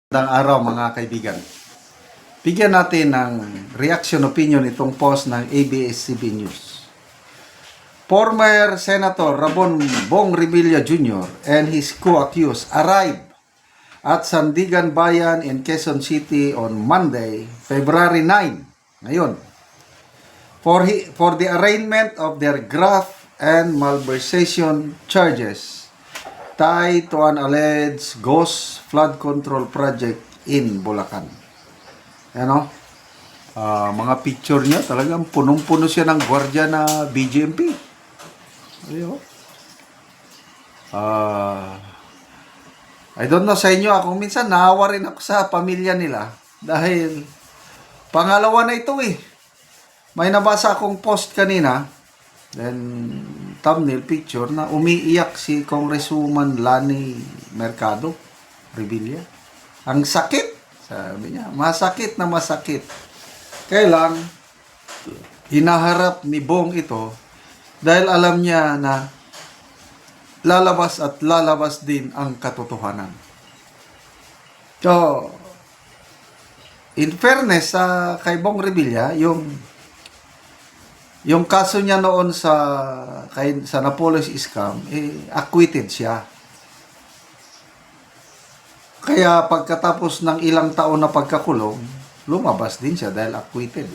Magandang araw mga kaibigan. Bigyan natin ng reaction opinion itong post ng ABS-CBN News. Former Senator Ramon Bong Revilla Jr. and his co-accused arrived at Sandigan Bayan in Quezon City on Monday, February 9, ngayon, for the arraignment of their graft and malversation charges tied to an alleged ghost flood control project in Bulacan. Ano? Mga picture niya, talagang punong-puno siya ng gwardiya na BGMP. Ayun. I don't know sa inyo, ako minsan naawa rin ako sa pamilya nila dahil pangalawa na ito eh. May nabasa akong post kanina, then thumbnail picture na umiiyak si Congresswoman Lani Mercado Revilla. Ang sakit, sabi niya, masakit na masakit. Kailang hinaharap ni Bong ito dahil alam niya na lalabas at lalabas din ang katotohanan. So, in fairness sa kay Bong Revilla, yung kaso niya noon sa Napoles scam, acquitted siya. Kaya pagkatapos ng ilang taon na pagkakulong, lumabas din siya dahil acquitted.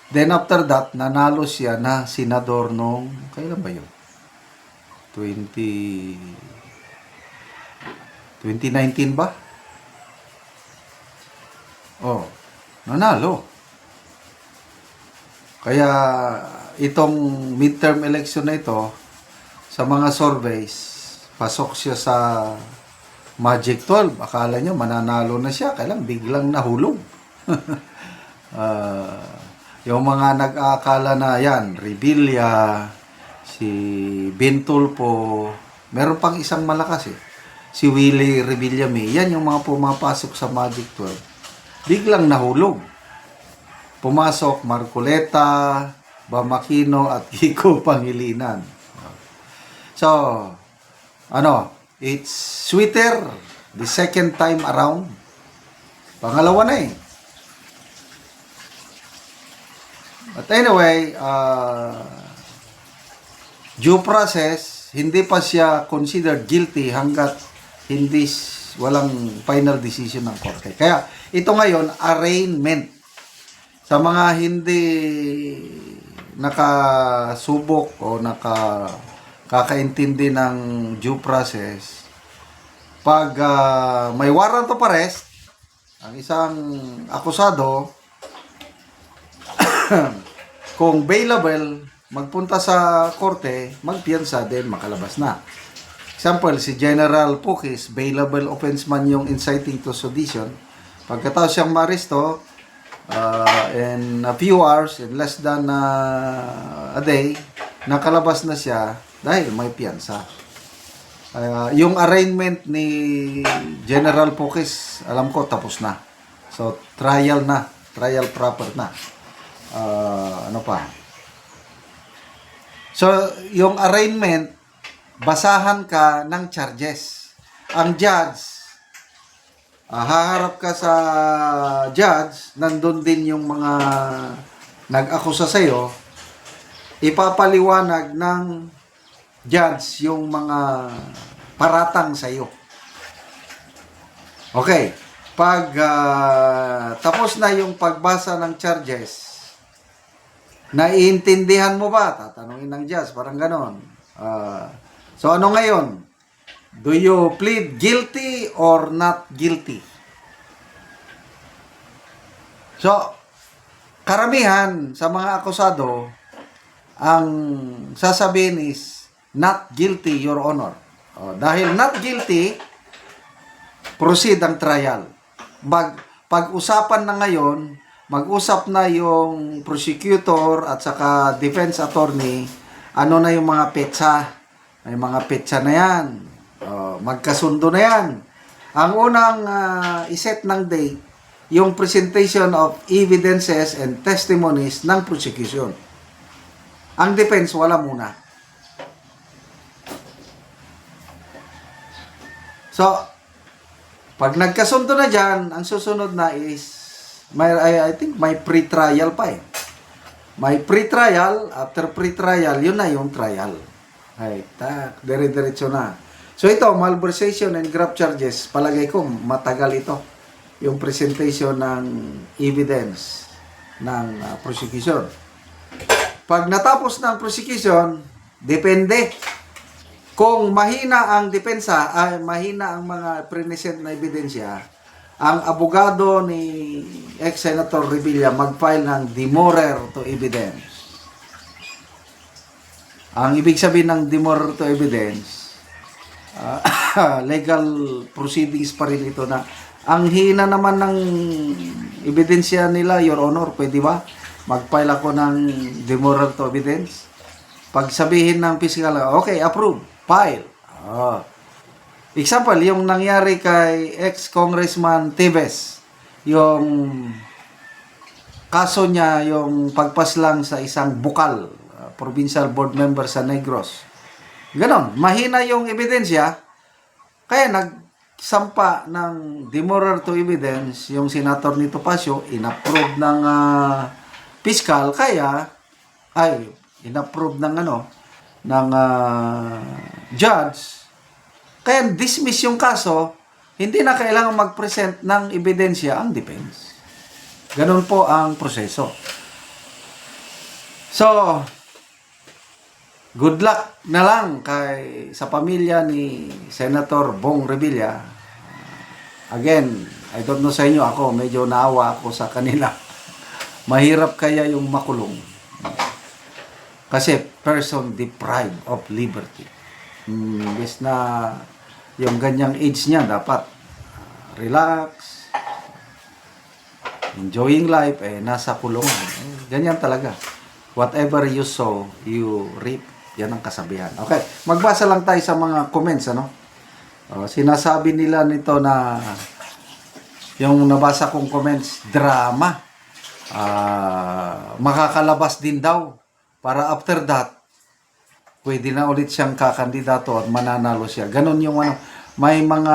Then after that, nanalo siya na senador nung, kailan ba yun? 2019 ba? Oh, nanalo. Kaya itong midterm election na ito, sa mga surveys, pasok siya sa Magic 12. Akala niya mananalo na siya, kailang biglang nahulog. Yung mga nag-aakala na yan, Revilla, si Bentulpo, meron pang isang malakas si Willie Revillame, yan yung mga pumapasok sa Magic 12. Biglang nahulog. Pumasok Marcoleta, Bamakino at Kiko Pangilinan. So, it's sweeter the second time around. Pangalawa na eh. But anyway, due process, hindi pa siya considered guilty hanggat walang final decision ng korte. Kaya ito ngayon, arraignment. Sa mga hindi nakasubok o kakaintindi ng due process, pag may warrant of arrest, ang isang akusado, kung bailable, magpunta sa korte, magpiyansa din, makalabas na. Example, si General Pukis, bailable offense man yung inciting to sedition. Pagkatapos siyang maaresto, in a few hours, in less than a day, nakalabas na siya dahil may piyansa. Yung arraignment ni General Pukis, alam ko, tapos na. So, trial proper na. Ano pa? So, yung arraignment, basahan ka ng charges. Ang judge, haharap ka sa judge, nandun din yung mga nag-akusa sa'yo, ipapaliwanag ng judge yung mga paratang sa'yo. Okay, pag tapos na yung pagbasa ng charges, naiintindihan mo ba? Tatanungin ng judge, parang ganon. So ano ngayon? Do you plead guilty or not guilty? So, karamihan sa mga akusado, ang sasabihin is, not guilty, Your Honor. Dahil not guilty, proceed ang trial. Pag-usapan na ngayon, mag-usap na yung prosecutor at saka defense attorney, ano na yung mga petsa. May mga petsa na yan. Magkasundo na yan. Ang unang iset ng date, yung presentation of evidences and testimonies ng prosecution. Ang defense, wala muna. So, Pag nagkasundo na dyan, ang susunod na is, I think may pre-trial pa eh. May pre-trial, after pre-trial, yun na yung trial. Ay, tak, dire-diretso na. So ito, malversation and graft charges, palagay ko matagal ito. Yung presentation ng evidence ng prosecution. Pag natapos ng prosecution, depende. Kung mahina ang depensa, ay mahina ang mga present na ebidensya, ang abogado ni ex-Senator Revilla mag-file ng demurrer to evidence. Ang ibig sabihin ng demurrer to evidence, legal proceedings pa rin ito na ang hina naman ng ebidensya nila, Your Honor, pwede ba? Mag-file ako ng demurrer to evidence. Pag sabihin ng fiscal, okay, approve, file. Example, yung nangyari kay ex-Congressman Tevez, yung kaso niya, yung pagpaslang sa isang bukal, provincial board member sa Negros. Ganon, mahina yung ebidensya, kaya nagsampa ng demurrer to evidence, yung senator ni Topacio, inapprove ng fiscal, kaya, inapprove ng judge, kaya dismiss yung kaso, hindi na kailangan mag-present ng ebidensya ang defense. Ganun po ang proseso. So, good luck na lang sa pamilya ni Senator Bong Revilla. Again, I don't know sa inyo, ako medyo naawa ako sa kanila. Mahirap kaya yung makulong. Kasi person deprived of liberty. Imbes na yung ganyang age niya dapat relax, enjoying life, nasa kulungan. Ganyan talaga. Whatever you sow, you reap. Yan ang kasabihan. Okay, magbasa lang tayo sa mga comments, sinasabi nila nito na yung nabasa kong comments, drama. Makakalabas din daw para after that pwede na ulit siyang kakandidato at mananalo siya. Ganon yung may mga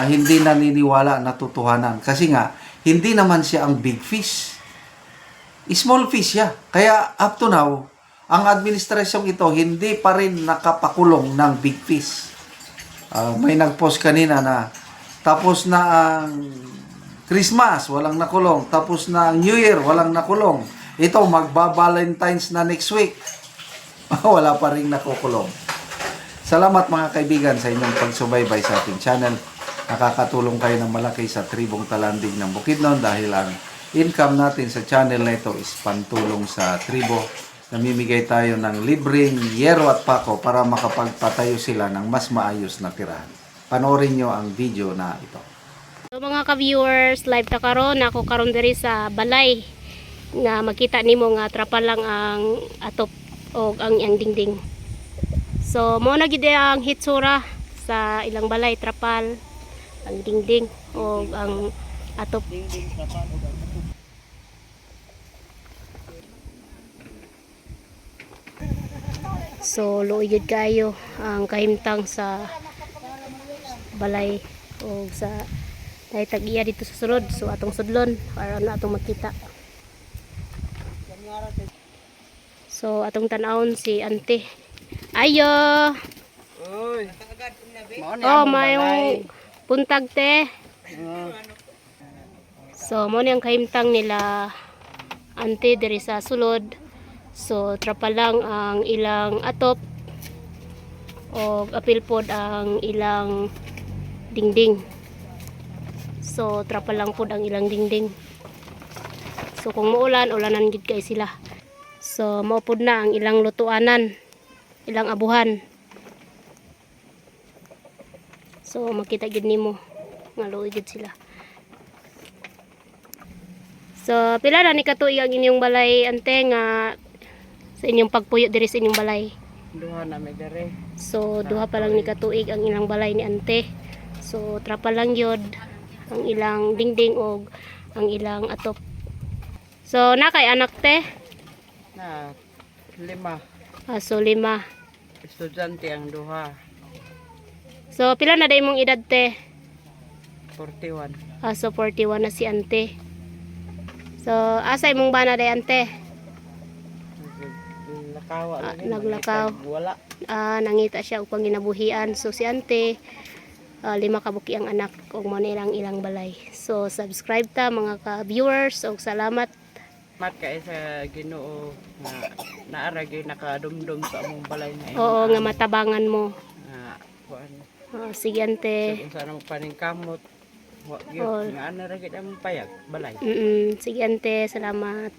hindi naniniwala na totohanan. Kasi nga, hindi naman siya ang big fish. Small fish siya. Kaya up to now, ang administrasyong ito hindi pa rin nakapakulong ng big fish. May nag-post kanina na tapos na ang Christmas, walang nakulong. Tapos na ang New Year, walang nakulong. Ito, magba-Valentine's na next week. Wala pa rin nakukulong. Salamat mga kaibigan sa inyong pagsubaybay sa ating channel. Nakakatulong kayo ng malaki sa tribong Talandig ng Bukidnon dahil ang income natin sa channel na ito is pantulong sa tribo. Namimigay tayo ng libreng yero at pako para makapagpatayo sila ng mas maayos na tirahan. Panoorin nyo ang video na ito. So mga ka-viewers, live ta karon ako karon diri sa balay nga makita nimo nga trapa lang ang atop o ang dingding. So mo na gid ang hitsura sa ilang balay, trapal, ang dingding o ang atop. So luoy kayo ang kahimtang sa balay o sa tag-iya dito sa sulod. So atong sudlon para na atong makita. So atong tan-awon si Ante. Ayo. Oy. Mayong puntag te. So mo ni ang kahimtang nila Ante diri sa sulod. So trapa lang ang ilang atop o apil pod ang ilang dingding. So trapa lang pod ang ilang dingding. So kung muulan, ulanan gid kay sila. So maupod na ang ilang lutuanan, ilang abuhan. So makita gid nimo nga luoy gid sila. So pila na ni katuig ang inyong balay Ante nga sa inyong pagpuyo diri sa inyong balay? Duha na may dere. So duha pa lang ni katuig ang ilang balay ni Ante. So trapa lang yod ang ilang dingding og ang ilang atop. So na kay anak te? Na 5 So 5. estudyante ang duha. So pila na day mong edad te? 41. So 41 na si ante. So asa imong bana day ante? Nakawa lagi. Naglakaw. Wala. Nangita siya upang ginabuhian. So si ante 5 kabuki ang anak ug mo na ilang balay. So subscribe ta mga ka-viewers ug salamat. Mat kay sa Ginoo nga naara gyud nakadumdum sa among balay na Oo nga matabangan mo. kuan. Sige ante. Kung saan mo paningkamot. Wa Oo. gyud nga ana ra gyud among payag balay. Sige ante, salamat.